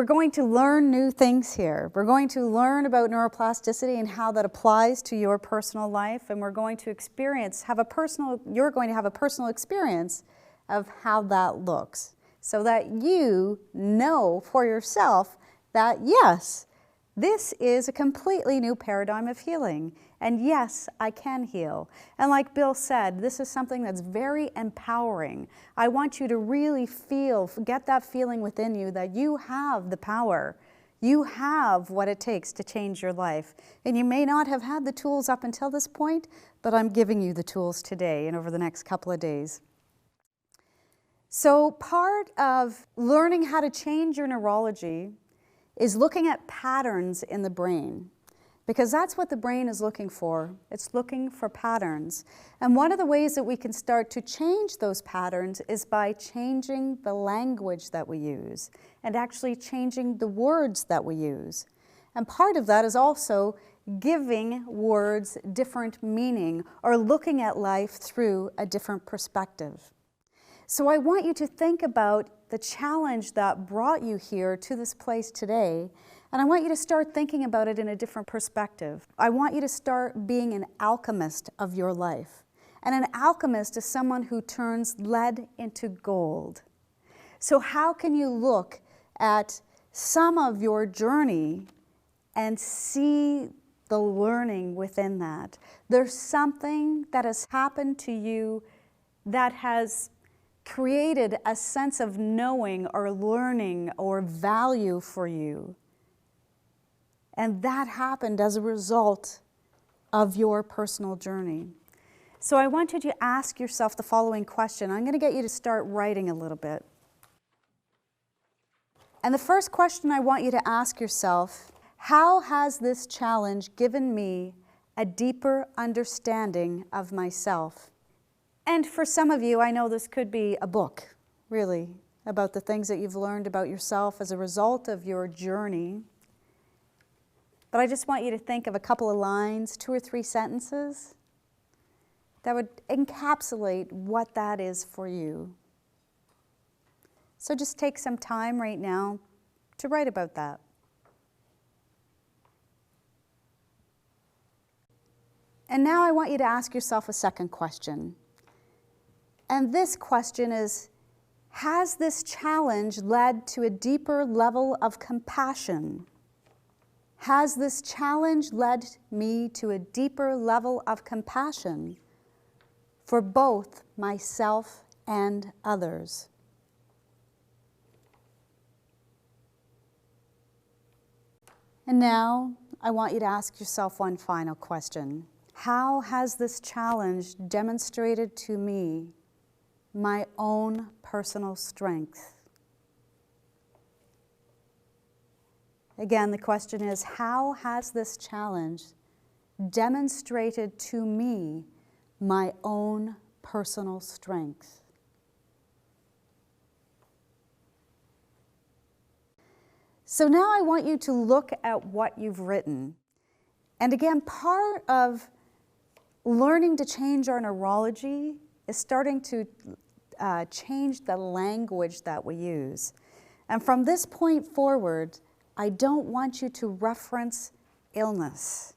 we're going to learn new things here. We're going to learn about neuroplasticity and how that applies to your personal life, and we're going to you're going to have a personal experience of how that looks, so that you know for yourself that yes, this is a completely new paradigm of healing. And yes, I can heal. And like Bill said, this is something that's very empowering. I want you to really get that feeling within you that you have the power. You have what it takes to change your life. And you may not have had the tools up until this point, but I'm giving you the tools today and over the next couple of days. So part of learning how to change your neurology is looking at patterns in the brain, because that's what the brain is looking for. It's looking for patterns. And one of the ways that we can start to change those patterns is by changing the language that we use and actually changing the words that we use. And part of that is also giving words different meaning or looking at life through a different perspective. So I want you to think about the challenge that brought you here to this place today, and I want you to start thinking about it in a different perspective. I want you to start being an alchemist of your life. And an alchemist is someone who turns lead into gold. So how can you look at some of your journey and see the learning within that? There's something that has happened to you that has created a sense of knowing or learning or value for you. And that happened as a result of your personal journey. So I want you to ask yourself the following question. I'm going to get you to start writing a little bit. And the first question I want you to ask yourself, how has this challenge given me a deeper understanding of myself? And for some of you, I know this could be a book, really, about the things that you've learned about yourself as a result of your journey. But I just want you to think of a couple of lines, 2 or 3 sentences, that would encapsulate what that is for you. So just take some time right now to write about that. And now I want you to ask yourself a second question. And this question is, has this challenge led to a deeper level of compassion? Has this challenge led me to a deeper level of compassion for both myself and others? And now I want you to ask yourself one final question. How has this challenge demonstrated to me my own personal strength? Again, the question is, how has this challenge demonstrated to me my own personal strength? So now I want you to look at what you've written. And again, part of learning to change our neurology is starting to change the language that we use. And from this point forward, I don't want you to reference illness.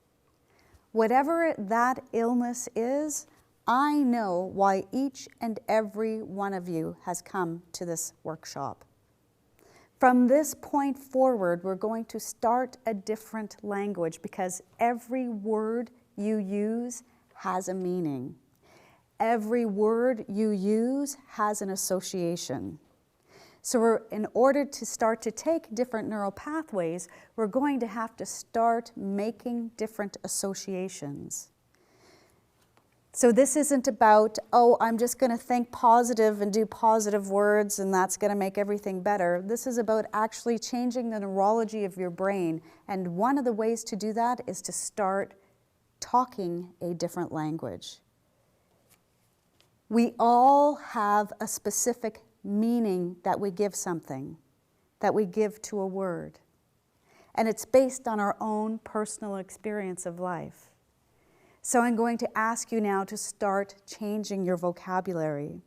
Whatever that illness is, I know why each and every one of you has come to this workshop. From this point forward, we're going to start a different language because every word you use has a meaning. Every word you use has an association. So in order to start to take different neural pathways, we're going to have to start making different associations. So this isn't about, oh, I'm just going to think positive and do positive words and that's going to make everything better. This is about actually changing the neurology of your brain. And one of the ways to do that is to start talking a different language. We all have a specific meaning that we give something, that we give to a word. And it's based on our own personal experience of life. So I'm going to ask you now to start changing your vocabulary.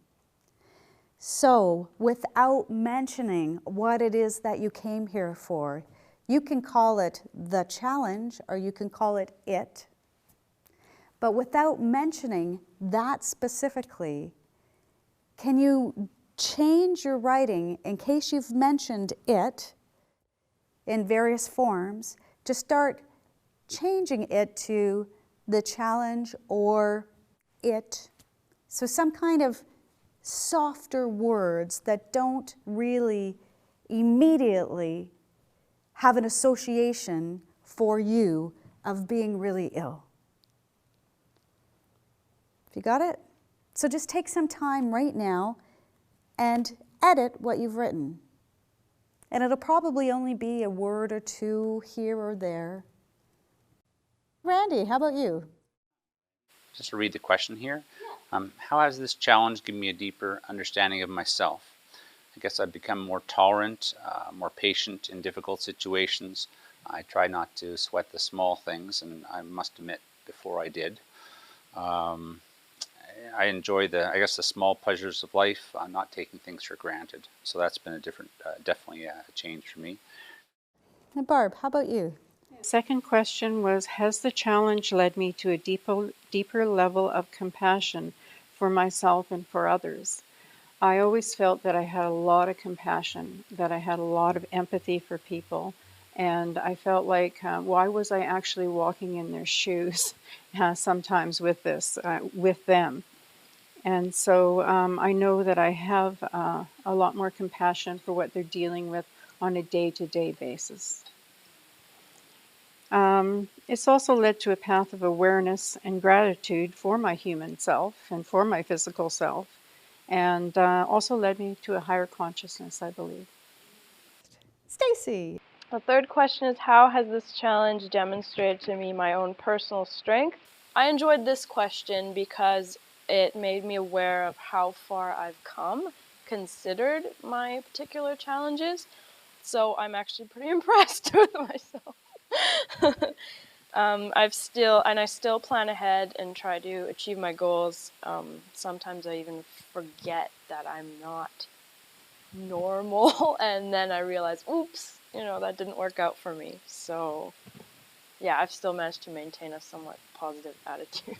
So, without mentioning what it is that you came here for, you can call it the challenge or you can call it it. But without mentioning that specifically, can you change your writing in case you've mentioned it in various forms to start changing it to the challenge or it? So some kind of softer words that don't really immediately have an association for you of being really ill. You got it? So just take some time right now and edit what you've written. And it'll probably only be a word or two here or there. Randy, how about you? Just to read the question here. How has this challenge given me a deeper understanding of myself? I guess I've become more tolerant, more patient in difficult situations. I try not to sweat the small things, and I must admit, before I did. I enjoy the small pleasures of life, not taking things for granted. So that's been a definitely a change for me. And Barb, how about you? Second question was, has the challenge led me to a deeper level of compassion for myself and for others? I always felt that I had a lot of compassion, that I had a lot of empathy for people, and I felt like, why was I actually walking in their shoes sometimes with them? And so I know that I have a lot more compassion for what they're dealing with on a day-to-day basis. It's also led to a path of awareness and gratitude for my human self and for my physical self, and also led me to a higher consciousness, I believe. Stacy. The third question is, how has this challenge demonstrated to me my own personal strength? I enjoyed this question because it made me aware of how far I've come, considered my particular challenges. So I'm actually pretty impressed with myself. I still plan ahead and try to achieve my goals. Sometimes I even forget that I'm not normal, and then I realize, oops, that didn't work out for me. So yeah, I've still managed to maintain a somewhat positive attitude.